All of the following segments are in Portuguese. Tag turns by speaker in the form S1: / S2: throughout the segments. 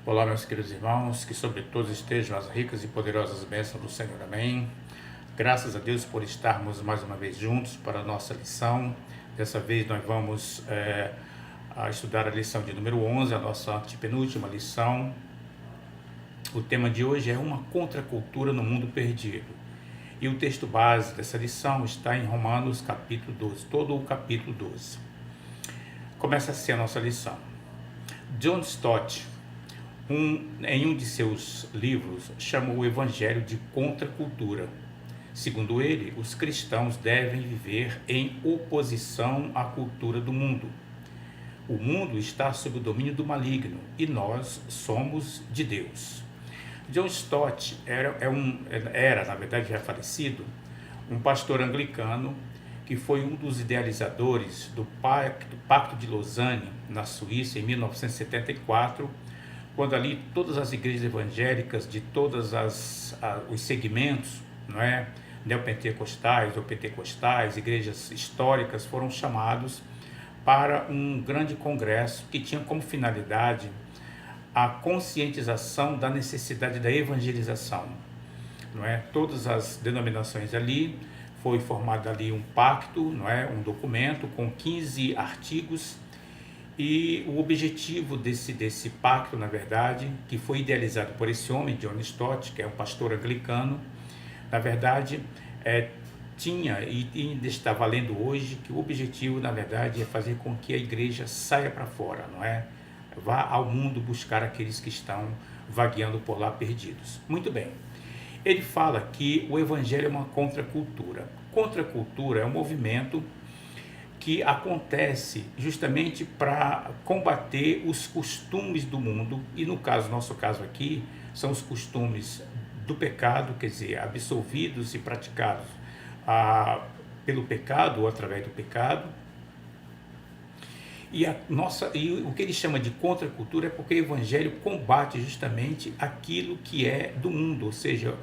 S1: Olá, meus queridos irmãos, que sobre todos estejam as ricas e poderosas bênçãos do Senhor. Amém. Graças a Deus por estarmos mais uma vez juntos para a nossa lição. Dessa vez nós vamos estudar a lição de número 11, a nossa antepenúltima lição. O tema de hoje é uma contracultura no mundo perdido. E o texto base dessa lição está em Romanos capítulo 12, todo o capítulo 12. Começa assim a nossa lição. John Stott, em um de seus livros, chamou o Evangelho de contracultura. Segundo ele, os cristãos devem viver em oposição à cultura do mundo. O mundo está sob o domínio do maligno e nós somos de Deus. John Stott era, na verdade, já falecido, um pastor anglicano que foi um dos idealizadores do Pacto de Lausanne, na Suíça, em 1974, quando ali todas as igrejas evangélicas de todos os segmentos, não é, neopentecostais ou pentecostais, igrejas históricas, foram chamados para um grande congresso que tinha como finalidade a conscientização da necessidade da evangelização, não é? Todas as denominações ali, foi formado ali um pacto, não é? Um documento com 15 artigos. E o objetivo desse pacto, na verdade, que foi idealizado por esse homem, John Stott, que é um pastor anglicano, na verdade, tinha e ainda está valendo hoje, que o objetivo, na verdade, é fazer com que a igreja saia para fora, não é? Vá ao mundo buscar aqueles que estão vagueando por lá perdidos. Muito bem. Ele fala que o evangelho é uma contracultura. Contracultura é um movimento que acontece justamente para combater os costumes do mundo, e no nosso caso aqui, são os costumes do pecado, quer dizer, absolvidos e praticados pelo pecado ou através do pecado. E o que ele chama de contracultura é porque o evangelho combate justamente aquilo que é do mundo, ou seja,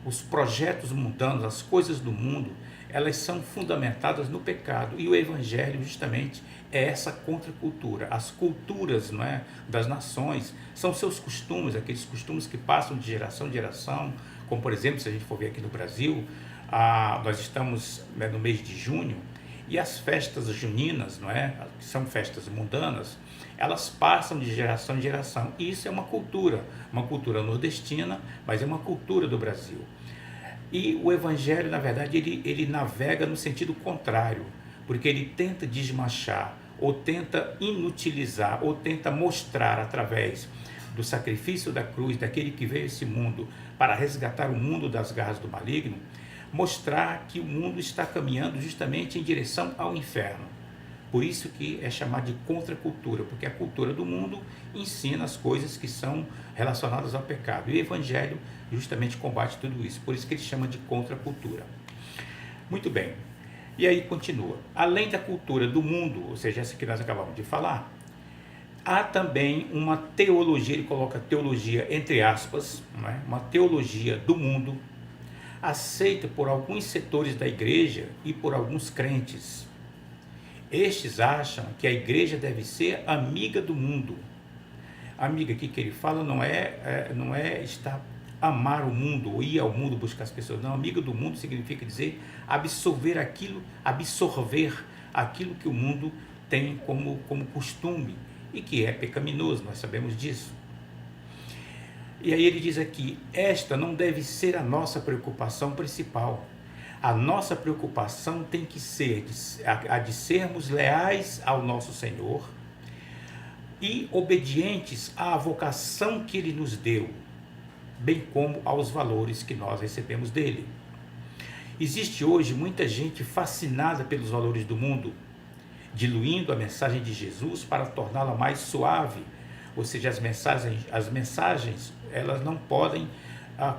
S1: os projetos mundanos, as coisas do mundo, elas são fundamentadas no pecado, e o evangelho justamente é essa contracultura. As culturas, não é, das nações são seus costumes, aqueles costumes que passam de geração em geração, como por exemplo, se a gente for ver aqui no Brasil, nós estamos no mês de junho, e as festas juninas, não é, que são festas mundanas, elas passam de geração em geração. E isso é uma cultura nordestina, mas é uma cultura do Brasil. E o evangelho, na verdade, ele navega no sentido contrário, porque ele tenta desmanchar, ou tenta inutilizar, ou tenta mostrar através do sacrifício da cruz, daquele que veio a esse mundo para resgatar o mundo das garras do maligno, mostrar que o mundo está caminhando justamente em direção ao inferno. Por isso que é chamado de contracultura, porque a cultura do mundo ensina as coisas que são relacionadas ao pecado. E o evangelho justamente combate tudo isso. Por isso que ele chama de contracultura. Muito bem. E aí continua. Além da cultura do mundo, ou seja, essa que nós acabamos de falar, há também uma teologia, ele coloca teologia entre aspas, não é? Uma teologia do mundo, aceita por alguns setores da igreja e por alguns crentes. Estes acham que a igreja deve ser amiga do mundo. Amiga aqui que ele fala não é estar amar o mundo ou ir ao mundo buscar as pessoas. Não, amiga do mundo significa dizer absorver aquilo que o mundo tem como costume e que é pecaminoso, nós sabemos disso. E aí ele diz aqui, esta não deve ser a nossa preocupação principal. A nossa preocupação tem que ser a de sermos leais ao nosso Senhor e obedientes à vocação que Ele nos deu, bem como aos valores que nós recebemos dele. Existe hoje muita gente fascinada pelos valores do mundo, diluindo a mensagem de Jesus para torná-la mais suave, ou seja, as mensagens elas não podem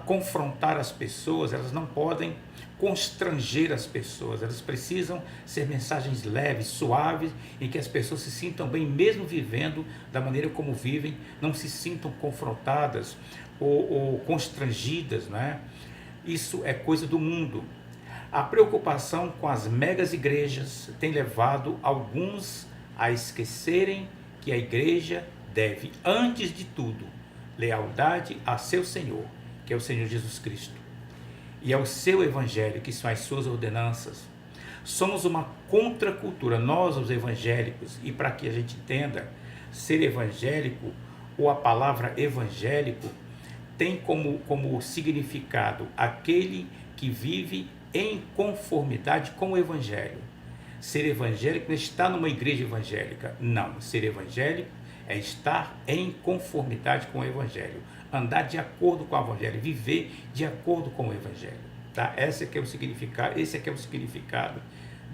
S1: confrontar as pessoas, elas não podem constranger as pessoas, elas precisam ser mensagens leves, suaves, em que as pessoas se sintam bem, mesmo vivendo da maneira como vivem, não se sintam confrontadas ou constrangidas, né? Isso é coisa do mundo. A preocupação com as megas igrejas tem levado alguns a esquecerem que a igreja deve, antes de tudo, lealdade a seu Senhor, que é o Senhor Jesus Cristo, e ao seu evangelho, que são as suas ordenanças. Somos uma contracultura, nós os evangélicos, e para que a gente entenda, ser evangélico, ou a palavra evangélico, tem como significado aquele que vive em conformidade com o evangelho. Ser evangélico não é estar numa igreja evangélica, não. Ser evangélico é estar em conformidade com o evangelho, andar de acordo com o evangelho, viver de acordo com o evangelho, tá? Esse é o significado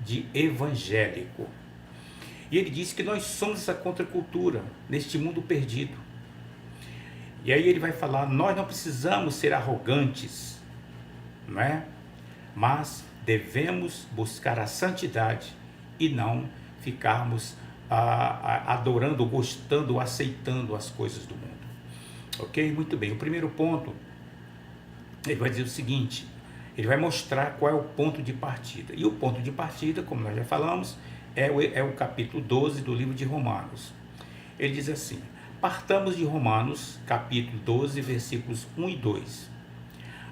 S1: de evangélico. E ele disse que nós somos essa contracultura neste mundo perdido. E aí ele vai falar, nós não precisamos ser arrogantes, não é? Mas devemos buscar a santidade e não ficarmos adorando, gostando, aceitando as coisas do mundo. Ok? Muito bem. O primeiro ponto, ele vai dizer o seguinte, ele vai mostrar qual é o ponto de partida. E o ponto de partida, como nós já falamos, é o capítulo 12 do livro de Romanos. Ele diz assim, partamos de Romanos, capítulo 12, versículos 1 e 2.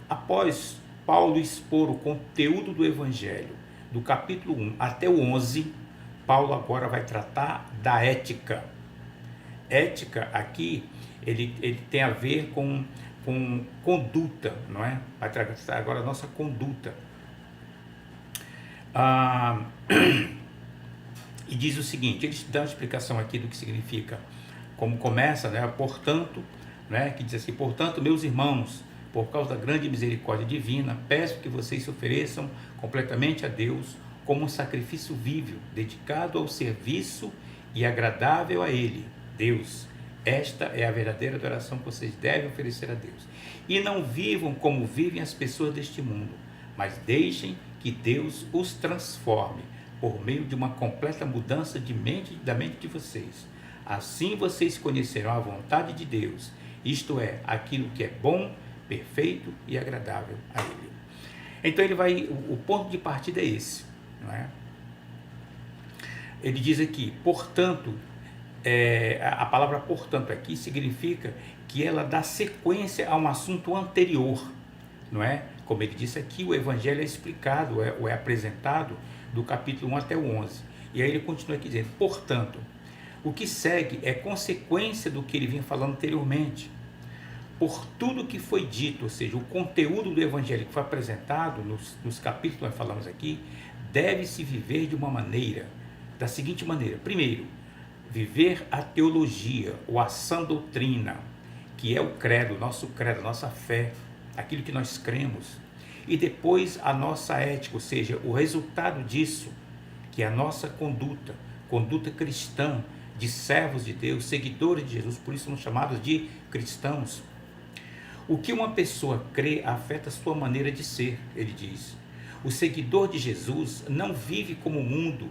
S1: Após Paulo expor o conteúdo do Evangelho, do capítulo 1 até o 11, Paulo agora vai tratar da ética. Ética aqui, ele tem a ver com conduta, não é? Vai tratar agora a nossa conduta. E diz o seguinte, ele dá uma explicação aqui do que significa, como começa, né? Portanto, né? Que diz assim, portanto, meus irmãos, por causa da grande misericórdia divina, peço que vocês se ofereçam completamente a Deus como um sacrifício vivo, dedicado ao serviço e agradável a Ele, Deus. Esta é a verdadeira adoração que vocês devem oferecer a Deus. E não vivam como vivem as pessoas deste mundo, mas deixem que Deus os transforme por meio de uma completa mudança da mente de vocês. Assim vocês conhecerão a vontade de Deus, isto é, aquilo que é bom, perfeito e agradável a Ele. Então o ponto de partida é esse, não é? Ele diz aqui, portanto, a palavra portanto aqui significa que ela dá sequência a um assunto anterior, não é? Como ele disse aqui, o evangelho é explicado, é apresentado do capítulo 1 até o 11. E aí ele continua aqui dizendo, portanto, o que segue é consequência do que ele vinha falando anteriormente. Por tudo que foi dito, ou seja, o conteúdo do evangelho que foi apresentado nos capítulos que nós falamos aqui, deve-se viver de uma maneira, da seguinte maneira. Primeiro, viver a teologia, ou a sã doutrina, que é o credo, nossa fé, aquilo que nós cremos. E depois a nossa ética, ou seja, o resultado disso, que é a nossa conduta cristã, de servos de Deus, seguidores de Jesus, por isso somos chamados de cristãos. O que uma pessoa crê afeta a sua maneira de ser, ele diz. O seguidor de Jesus não vive como o mundo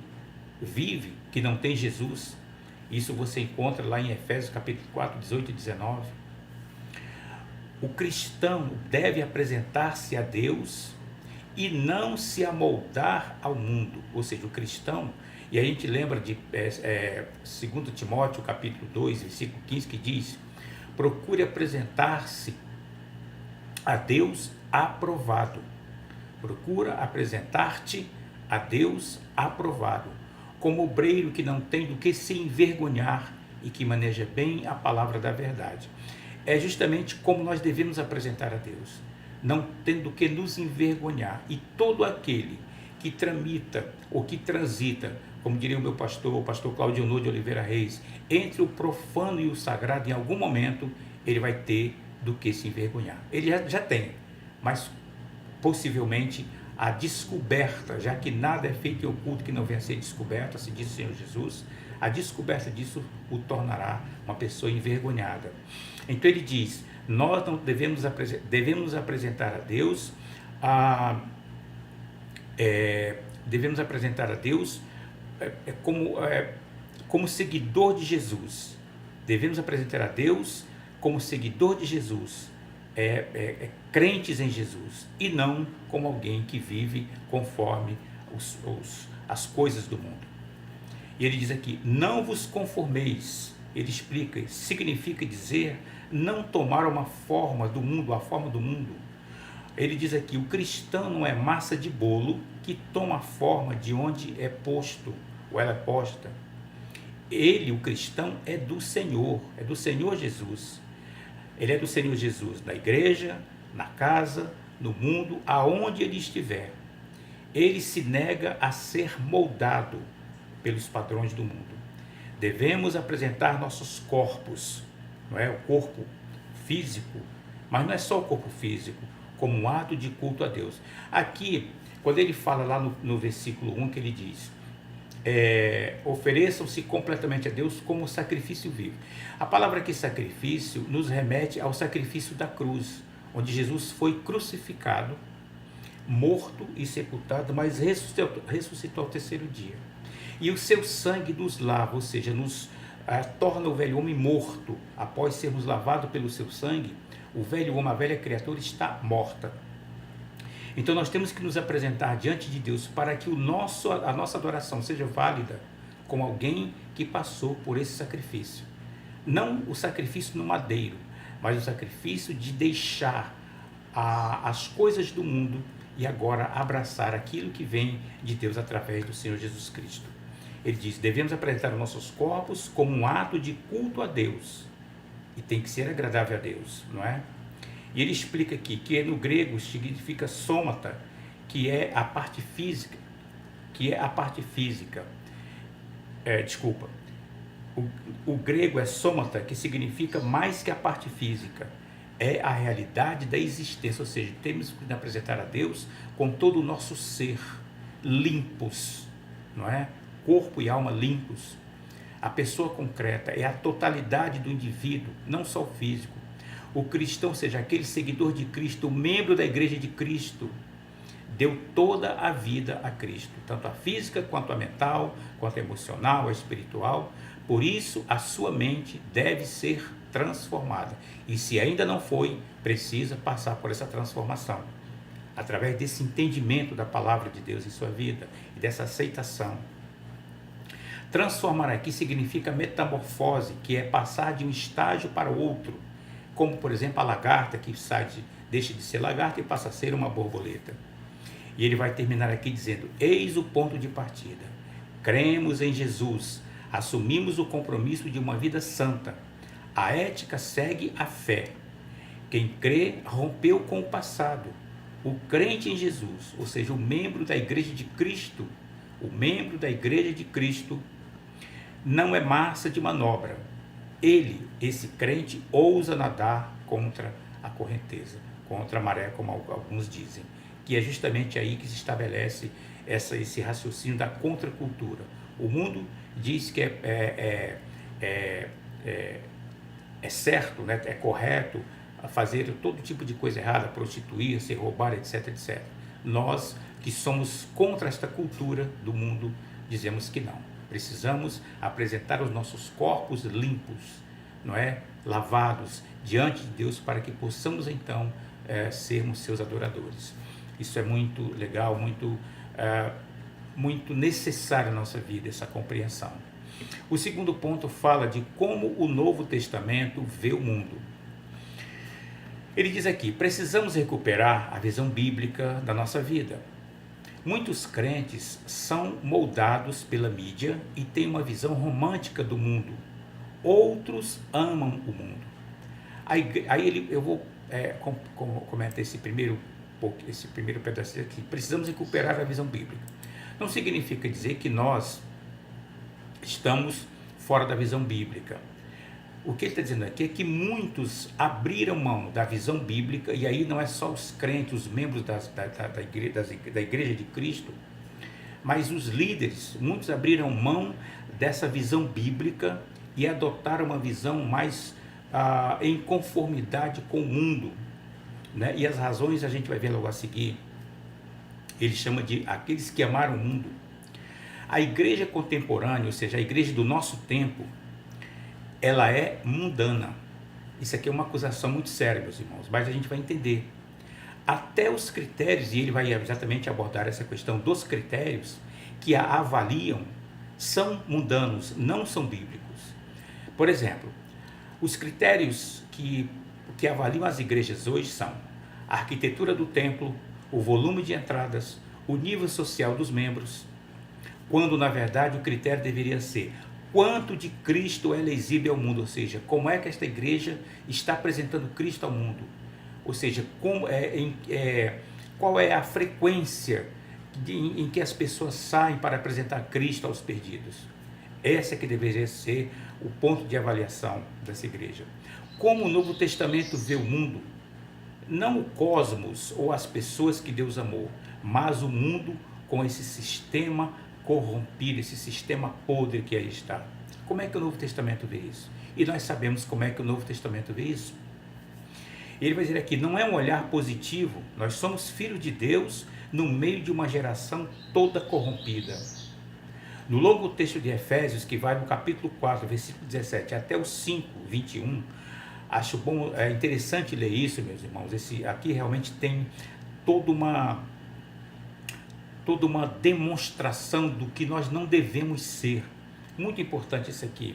S1: vive, que não tem Jesus. Isso você encontra lá em Efésios capítulo 4, 18 e 19. O cristão deve apresentar-se a Deus e não se amoldar ao mundo. Ou seja, o cristão, e a gente lembra de 2 Timóteo capítulo 2, versículo 15, que diz, procure apresentar-se a Deus aprovado. Procura apresentar-te a Deus aprovado, como obreiro que não tem do que se envergonhar e que maneja bem a palavra da verdade. É justamente como nós devemos apresentar a Deus, não tendo do que nos envergonhar. E todo aquele que tramita ou que transita, como diria o pastor Claudio Nuno de Oliveira Reis, entre o profano e o sagrado, em algum momento ele vai ter do que se envergonhar. Ele já tem, mas possivelmente a descoberta, já que nada é feito em oculto que não venha a ser descoberto, assim diz o Senhor Jesus, a descoberta disso o tornará uma pessoa envergonhada. Então ele diz, nós não devemos apresentar a Deus como seguidor de Jesus. Devemos apresentar a Deus como seguidor de Jesus, crentes em Jesus, e não como alguém que vive conforme as coisas do mundo. E ele diz aqui, não vos conformeis ele explica, significa dizer não tomar uma forma do mundo, a forma do mundo. Ele diz aqui, o cristão não é massa de bolo que toma a forma de onde é posto, ou ela é posta. Ele, o cristão, é do Senhor Jesus. Ele é do Senhor Jesus, na igreja, na casa, no mundo, aonde ele estiver. Ele se nega a ser moldado pelos padrões do mundo. Devemos apresentar nossos corpos, não é? O corpo físico, mas não é só o corpo físico, como um ato de culto a Deus. Aqui, quando ele fala lá no versículo 1, que ele diz, ofereçam-se completamente a Deus como sacrifício vivo. A palavra aqui sacrifício nos remete ao sacrifício da cruz, onde Jesus foi crucificado, morto e sepultado, mas ressuscitou ao terceiro dia. E o seu sangue nos lava, ou seja, nos torna o velho homem morto. Após sermos lavados pelo seu sangue, o velho homem, a velha criatura está morta. Então nós temos que nos apresentar diante de Deus para que a nossa adoração seja válida como alguém que passou por esse sacrifício. Não o sacrifício no madeiro, mas o sacrifício de deixar as coisas do mundo e agora abraçar aquilo que vem de Deus através do Senhor Jesus Cristo. Ele diz, devemos apresentar os nossos corpos como um ato de culto a Deus. E tem que ser agradável a Deus, não é? E ele explica aqui que no grego significa sômata, que é a parte física, o grego é sômata, que significa mais que a parte física, é a realidade da existência, ou seja, temos que apresentar a Deus com todo o nosso ser, limpos, não é? Corpo e alma limpos. A pessoa concreta é a totalidade do indivíduo, não só o físico. O cristão, ou seja, aquele seguidor de Cristo, o membro da igreja de Cristo, deu toda a vida a Cristo, tanto a física, quanto a mental, quanto a emocional, a espiritual. Por isso, a sua mente deve ser transformada. E se ainda não foi, precisa passar por essa transformação, através desse entendimento da palavra de Deus em sua vida e dessa aceitação. Transformar aqui significa metamorfose, que é passar de um estágio para o outro, como por exemplo a lagarta que deixa de ser lagarta e passa a ser uma borboleta. E ele vai terminar aqui dizendo, eis o ponto de partida, cremos em Jesus, assumimos o compromisso de uma vida santa, a ética segue a fé, quem crê rompeu com o passado, o crente em Jesus, ou seja, o membro da igreja de Cristo, não é massa de manobra. Ele, esse crente, ousa nadar contra a correnteza, contra a maré, como alguns dizem, que é justamente aí que se estabelece esse raciocínio da contracultura. O mundo diz que é certo, né? É correto fazer todo tipo de coisa errada, prostituir-se, roubar, etc, etc. Nós, que somos contra esta cultura do mundo, dizemos que não. Precisamos apresentar os nossos corpos limpos, não é? Lavados diante de Deus, para que possamos então sermos seus adoradores. Isso é muito legal, muito necessário na nossa vida, essa compreensão. O segundo ponto fala de como o Novo Testamento vê o mundo. Ele diz aqui, precisamos recuperar a visão bíblica da nossa vida. Muitos crentes são moldados pela mídia e têm uma visão romântica do mundo. Outros amam o mundo. Eu vou comentar esse primeiro pedacinho aqui. Precisamos recuperar a visão bíblica. Não significa dizer que nós estamos fora da visão bíblica. O que ele está dizendo aqui é que muitos abriram mão da visão bíblica, e aí não é só os crentes, os membros da igreja de Cristo, mas os líderes, muitos abriram mão dessa visão bíblica e adotaram uma visão mais em conformidade com o mundo, né? E as razões a gente vai ver logo a seguir. Ele chama de aqueles que amaram o mundo. A igreja contemporânea, ou seja, a igreja do nosso tempo, ela é mundana. Isso aqui é uma acusação muito séria, meus irmãos, mas a gente vai entender. Até os critérios, e ele vai exatamente abordar essa questão dos critérios que a avaliam, são mundanos, não são bíblicos. Por exemplo, os critérios que avaliam as igrejas hoje são a arquitetura do templo, o volume de entradas, o nível social dos membros, quando na verdade o critério deveria ser quanto de Cristo ela exibe ao mundo, ou seja, como é que esta igreja está apresentando Cristo ao mundo, ou seja, qual é a frequência em que as pessoas saem para apresentar Cristo aos perdidos. Essa que deveria ser o ponto de avaliação dessa igreja. Como o Novo Testamento vê o mundo, não o cosmos ou as pessoas que Deus amou, mas o mundo com esse sistema corrompido, esse sistema podre que aí está. Como é que o Novo Testamento vê isso? E nós sabemos como é que o Novo Testamento vê isso. Ele vai dizer aqui, não é um olhar positivo, nós somos filhos de Deus no meio de uma geração toda corrompida. No longo texto de Efésios, que vai do capítulo 4, versículo 17 até o 5, 21, acho bom, interessante ler isso, meus irmãos. Aqui realmente tem toda uma demonstração do que nós não devemos ser. Muito importante isso aqui.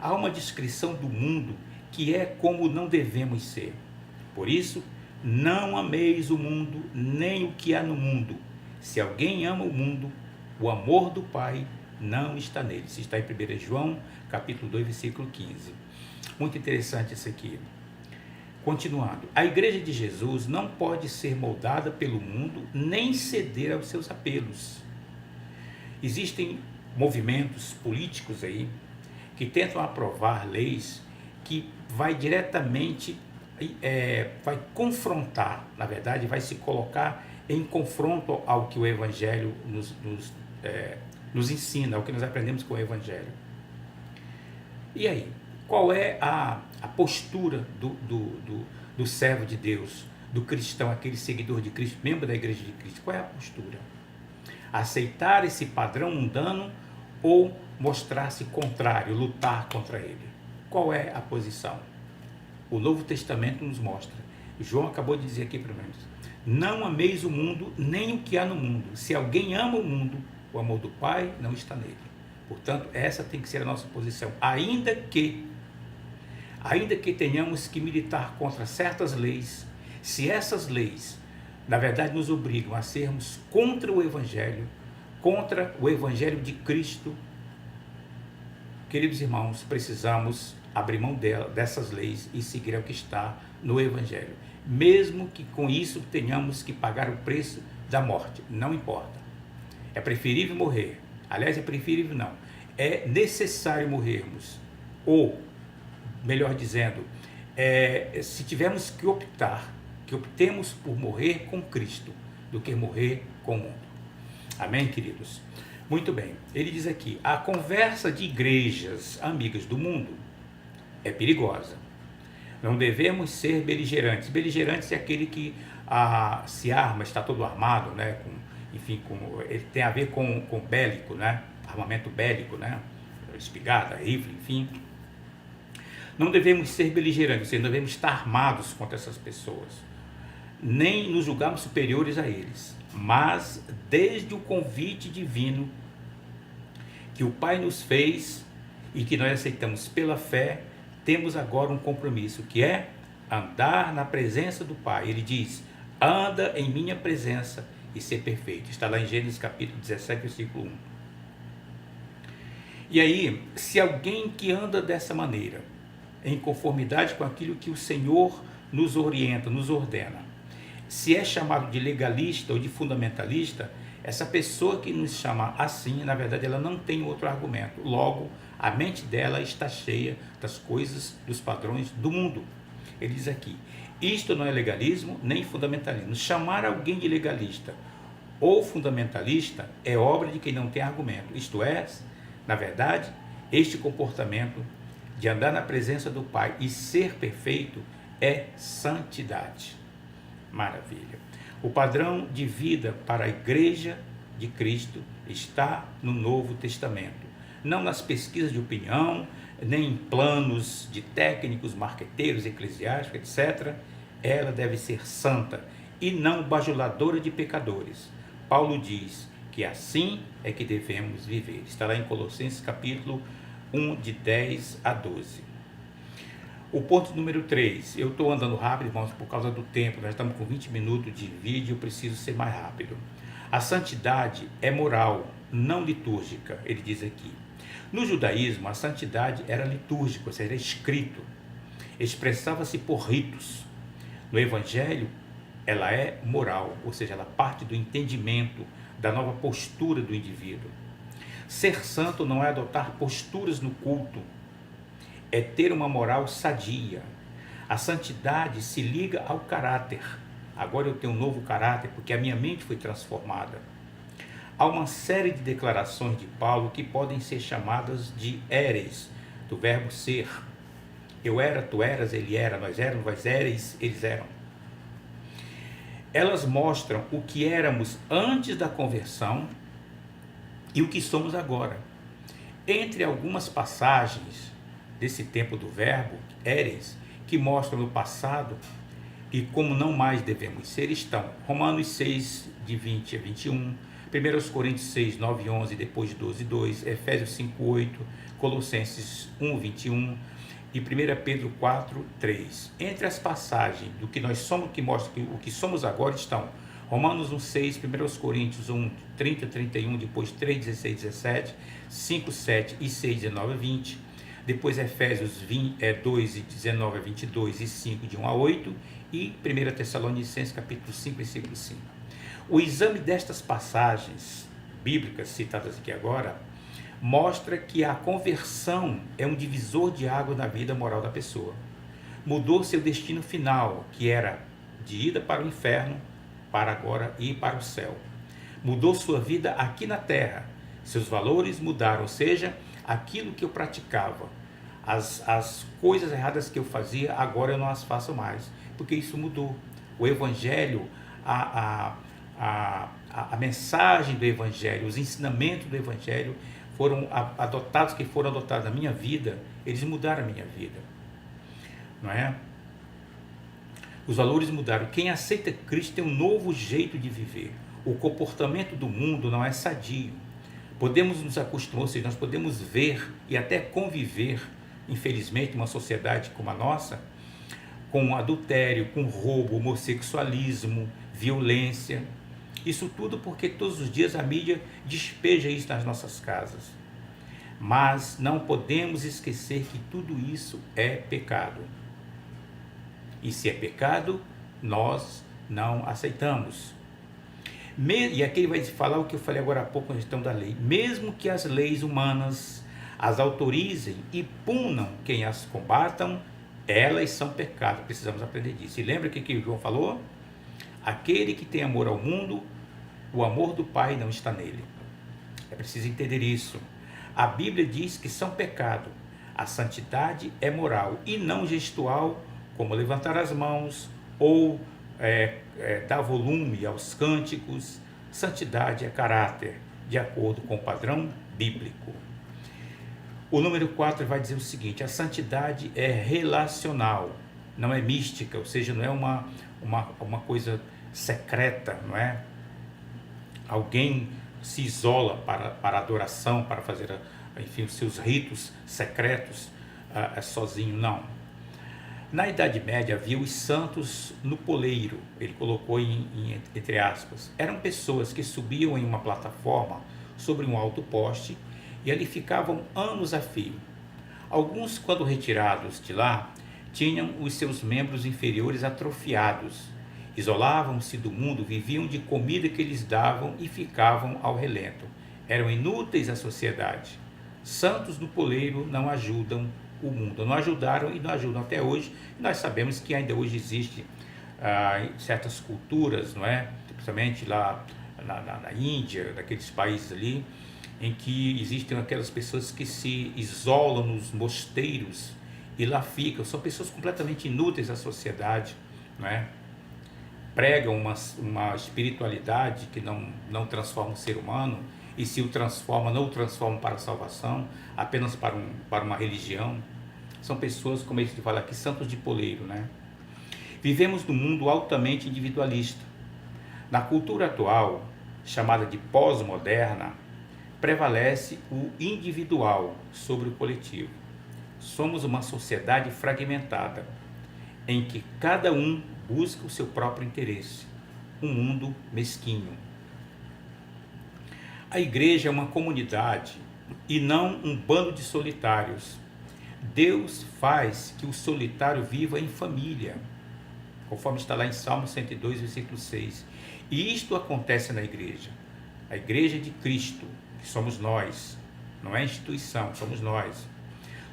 S1: Há uma descrição do mundo que é como não devemos ser. Por isso, não ameis o mundo, nem o que há no mundo. Se alguém ama o mundo, o amor do Pai não está nele. Isso está em 1 João, capítulo 2, versículo 15. Muito interessante isso aqui. Continuando, a igreja de Jesus não pode ser moldada pelo mundo, nem ceder aos seus apelos. Existem movimentos políticos aí que tentam aprovar leis que vai diretamente, vai confrontar, na verdade, vai se colocar em confronto ao que o Evangelho nos ensina, ao que nós aprendemos com o Evangelho. E aí? Qual é a postura do servo de Deus, do cristão, aquele seguidor de Cristo, membro da igreja de Cristo? Qual é a postura? Aceitar esse padrão mundano ou mostrar-se contrário, lutar contra ele? Qual é a posição? O Novo Testamento nos mostra. João acabou de dizer aqui para nós: não ameis o mundo, nem o que há no mundo. Se alguém ama o mundo, o amor do Pai não está nele. Portanto, essa tem que ser a nossa posição. Ainda que tenhamos que militar contra certas leis, se essas leis, na verdade, nos obrigam a sermos contra o Evangelho de Cristo, queridos irmãos, precisamos abrir mão dessas leis e seguir o que está no Evangelho. Mesmo que com isso tenhamos que pagar o preço da morte, não importa. É preferível morrer. Aliás, é preferível não. É necessário morrermos. Ou, melhor dizendo, se tivermos que optar, que optemos por morrer com Cristo, do que morrer com o mundo. Amém, queridos? Muito bem. Ele diz aqui, a conversa de igrejas amigas do mundo é perigosa. Não devemos ser beligerantes. Beligerantes é aquele que se arma, está todo armado, né? Ele tem a ver com bélico, né? Armamento bélico, né? Espingarda, rifle, enfim. Não devemos ser beligerantes, não devemos estar armados contra essas pessoas, nem nos julgarmos superiores a eles, mas desde o convite divino que o Pai nos fez e que nós aceitamos pela fé, temos agora um compromisso, que é andar na presença do Pai. Ele diz, anda em minha presença e ser perfeito. Está lá em Gênesis capítulo 17, versículo 1. E aí, se alguém que anda dessa maneira, em conformidade com aquilo que o Senhor nos orienta, nos ordena, se é chamado de legalista ou de fundamentalista, essa pessoa que nos chama assim, na verdade, ela não tem outro argumento. Logo, a mente dela está cheia das coisas, dos padrões do mundo. Ele diz aqui, isto não é legalismo nem fundamentalismo. Chamar alguém de legalista ou fundamentalista é obra de quem não tem argumento. Isto é, na verdade, este comportamento de andar na presença do Pai e ser perfeito é santidade. Maravilha. O padrão de vida para a igreja de Cristo está no Novo Testamento. Não nas pesquisas de opinião, nem em planos de técnicos, marqueteiros, eclesiásticos, etc. Ela deve ser santa e não bajuladora de pecadores. Paulo diz que assim é que devemos viver. Está lá em Colossenses capítulo 1, de 10 a 12. O ponto número 3, eu estou andando rápido, irmãos, por causa do tempo, nós estamos com 20 minutos de vídeo, eu preciso ser mais rápido. A santidade é moral, não litúrgica, ele diz aqui. No judaísmo, a santidade era litúrgica, ou seja, era escrito, expressava-se por ritos. No evangelho, ela é moral, ou seja, ela parte do entendimento, da nova postura do indivíduo. Ser santo não é adotar posturas no culto, é ter uma moral sadia. A santidade se liga ao caráter. Agora eu tenho um novo caráter porque a minha mente foi transformada. Há uma série de declarações de Paulo que podem ser chamadas de eres, do verbo ser. Eu era, tu eras, ele era, nós éramos, vós éreis, eles eram. Elas mostram o que éramos antes da conversão e o que somos agora. Entre algumas passagens desse tempo do verbo, eres, que mostram no passado e como não mais devemos ser, estão Romanos 6, de 20 a 21, 1 Coríntios 6, 9 e 11, depois 12, 2, Efésios 5, 8, Colossenses 1, 21 e 1 Pedro 4, 3. Entre as passagens do que nós somos, que mostra o que somos agora, estão Romanos 1, 6, 1 Coríntios 1, 30, 31, depois 3, 16, 17, 5, 7 e 6, 19 a 20, depois Efésios 2, 19 a 22 e 5, de 1 a 8, e 1 Tessalonicenses capítulo 5, versículo 5. O exame destas passagens bíblicas citadas aqui agora mostra que a conversão é um divisor de água na vida moral da pessoa. Mudou seu destino final, que era de ida para o inferno, para agora ir para o céu. Mudou sua vida aqui na terra. Seus valores mudaram, ou seja, aquilo que eu praticava, as coisas erradas que eu fazia, agora eu não as faço mais, porque isso mudou. O Evangelho, a mensagem do Evangelho, os ensinamentos do Evangelho foram adotados na minha vida, eles mudaram a minha vida, não é? Os valores mudaram. Quem aceita Cristo tem um novo jeito de viver. O comportamento do mundo não é sadio. Podemos nos acostumar, ou seja, nós podemos ver e até conviver, infelizmente, uma sociedade como a nossa, com adultério, com roubo, homossexualismo, violência. Isso tudo porque todos os dias a mídia despeja isso nas nossas casas. Mas não podemos esquecer que tudo isso é pecado. E se é pecado, nós não aceitamos. E aqui ele vai falar o que eu falei agora há pouco na questão da lei. Mesmo que as leis humanas as autorizem e punam quem as combatam, elas são pecado. Precisamos aprender disso. E lembra que o João falou? Aquele que tem amor ao mundo, o amor do Pai não está nele. É preciso entender isso. A Bíblia diz que são pecado. A santidade é moral e não gestual, como levantar as mãos ou dar volume aos cânticos. Santidade é caráter, de acordo com o padrão bíblico. O número 4 vai dizer o seguinte: a santidade é relacional, não é mística, ou seja, não é uma coisa secreta, não é? Alguém se isola para adoração, para fazer, enfim, os seus ritos secretos sozinho, não. Na Idade Média havia os santos no poleiro, ele colocou entre aspas. Eram pessoas que subiam em uma plataforma sobre um alto poste e ali ficavam anos a fio. Alguns, quando retirados de lá, tinham os seus membros inferiores atrofiados, isolavam-se do mundo, viviam de comida que lhes davam e ficavam ao relento. Eram inúteis à sociedade. Santos no poleiro não ajudam o mundo, não ajudaram e não ajudam até hoje. Nós sabemos que ainda hoje existe certas culturas, não é? Principalmente lá na Índia, naqueles países ali, em que existem aquelas pessoas que se isolam nos mosteiros e lá ficam. São pessoas completamente inúteis à sociedade, não é? Pregam uma espiritualidade que não transforma o ser humano, e se o transforma, não o transforma para a salvação, apenas para uma religião. São pessoas, como eles falam aqui, santos de poleiro, né? Vivemos num mundo altamente individualista. Na cultura atual, chamada de pós-moderna, prevalece o individual sobre o coletivo. Somos uma sociedade fragmentada, em que cada um busca o seu próprio interesse, um mundo mesquinho. A igreja é uma comunidade e não um bando de solitários. Deus faz que o solitário viva em família, conforme está lá em Salmo 102, versículo 6. E isto acontece na igreja. A igreja de Cristo, que somos nós, não é instituição, somos nós.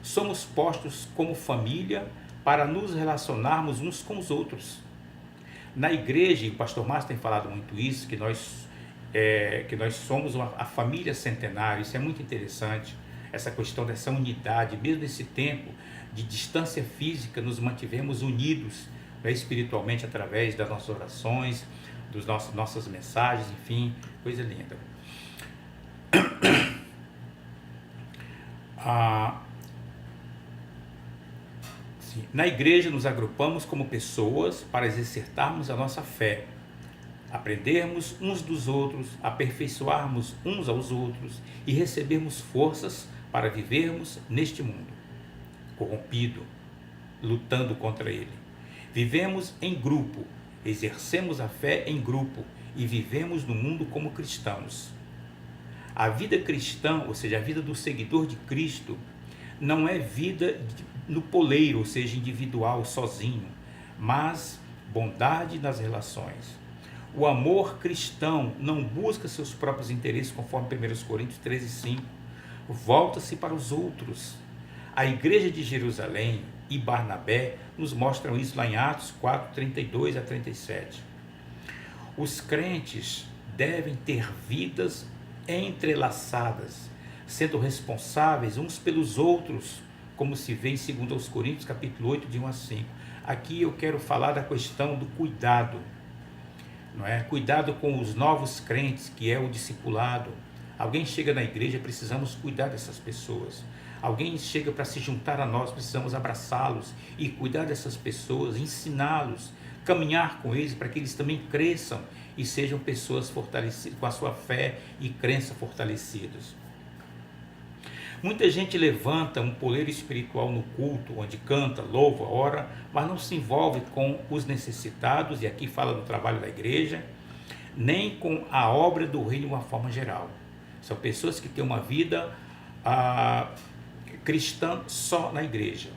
S1: Somos postos como família para nos relacionarmos uns com os outros. Na igreja, e o pastor Márcio tem falado muito isso, que nós somos a família centenária. Isso é muito interessante, essa questão dessa unidade. Mesmo nesse tempo de distância física, nos mantivemos unidos, né, espiritualmente, através das nossas orações, nossas mensagens, enfim, coisa linda. Na igreja nos agrupamos como pessoas para exercitarmos a nossa fé, aprendermos uns dos outros, aperfeiçoarmos uns aos outros e recebermos forças para vivermos neste mundo corrompido, lutando contra ele. Vivemos em grupo, exercemos a fé em grupo e vivemos no mundo como cristãos. A vida cristã, ou seja, a vida do seguidor de Cristo, não é vida no poleiro, ou seja, individual, sozinho, mas bondade nas relações. O amor cristão não busca seus próprios interesses, conforme 1 Coríntios 13:5. Volta-se para os outros. A igreja de Jerusalém e Barnabé nos mostram isso lá em Atos 4:32 a 37. Os crentes devem ter vidas entrelaçadas, sendo responsáveis uns pelos outros, como se vê em 2 Coríntios capítulo 8, de 1 a 5. Aqui eu quero falar da questão do cuidado, não é? Cuidado com os novos crentes, que é o discipulado. Alguém chega na igreja, precisamos cuidar dessas pessoas. Alguém chega para se juntar a nós, precisamos abraçá-los e cuidar dessas pessoas, ensiná-los, caminhar com eles para que eles também cresçam e sejam pessoas fortalecidas, com a sua fé e crença fortalecidas. Muita gente levanta um poleiro espiritual no culto, onde canta, louva, ora, mas não se envolve com os necessitados, e aqui fala do trabalho da igreja, nem com a obra do reino de uma forma geral. São pessoas que têm uma vida cristã só na igreja.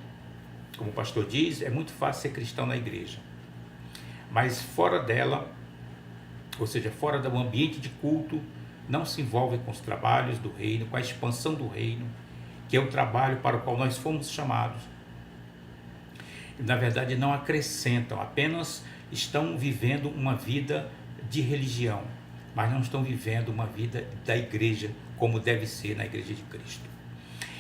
S1: Como o pastor diz, é muito fácil ser cristão na igreja, mas fora dela, ou seja, fora do ambiente de culto, não se envolve com os trabalhos do reino, com a expansão do reino, que é o trabalho para o qual nós fomos chamados. Na verdade, não acrescentam, apenas estão vivendo uma vida de religião, mas não estão vivendo uma vida da igreja, como deve ser na igreja de Cristo.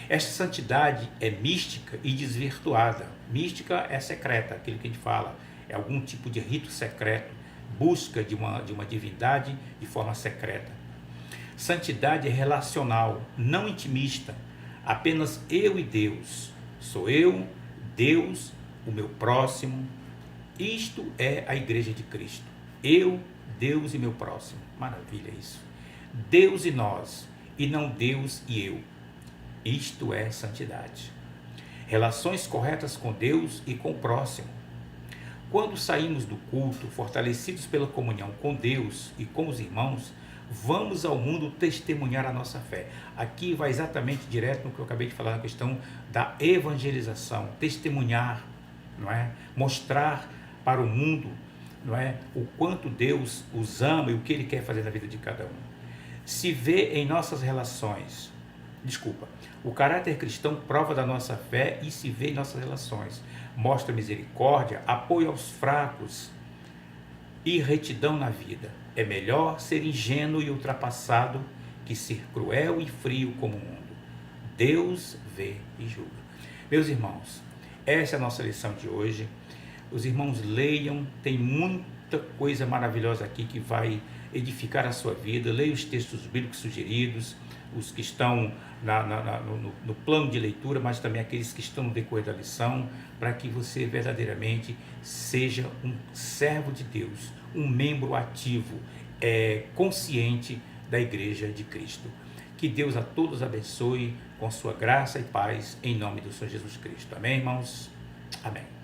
S1: Esta santidade é mística e desvirtuada. Mística é secreta, aquilo que a gente fala, é algum tipo de rito secreto, busca de uma divindade de forma secreta. Santidade é relacional, não intimista, apenas eu e Deus. Sou eu, Deus, o meu próximo. Isto é a igreja de Cristo. Eu, Deus e meu próximo. Maravilha isso. Deus e nós, e não Deus e eu. Isto é santidade. Relações corretas com Deus e com o próximo. Quando saímos do culto, fortalecidos pela comunhão com Deus e com os irmãos, vamos ao mundo testemunhar a nossa fé. Aqui vai exatamente direto no que eu acabei de falar, na questão da evangelização, testemunhar, não é? Mostrar para o mundo, não é? O quanto Deus os ama e o que Ele quer fazer na vida de cada um. Se vê em nossas relações, o caráter cristão prova da nossa fé e se vê em nossas relações. Mostra misericórdia, apoio aos fracos e retidão na vida. É melhor ser ingênuo e ultrapassado que ser cruel e frio como o mundo. Deus vê e julga. Meus irmãos, essa é a nossa lição de hoje. Os irmãos leiam, tem muita coisa maravilhosa aqui que vai edificar a sua vida. Leia os textos bíblicos sugeridos, os que estão no plano de leitura, mas também aqueles que estão no decorrer da lição, para que você verdadeiramente seja um servo de Deus, um membro ativo, consciente da igreja de Cristo. Que Deus a todos abençoe com sua graça e paz, em nome do Senhor Jesus Cristo. Amém, irmãos? Amém.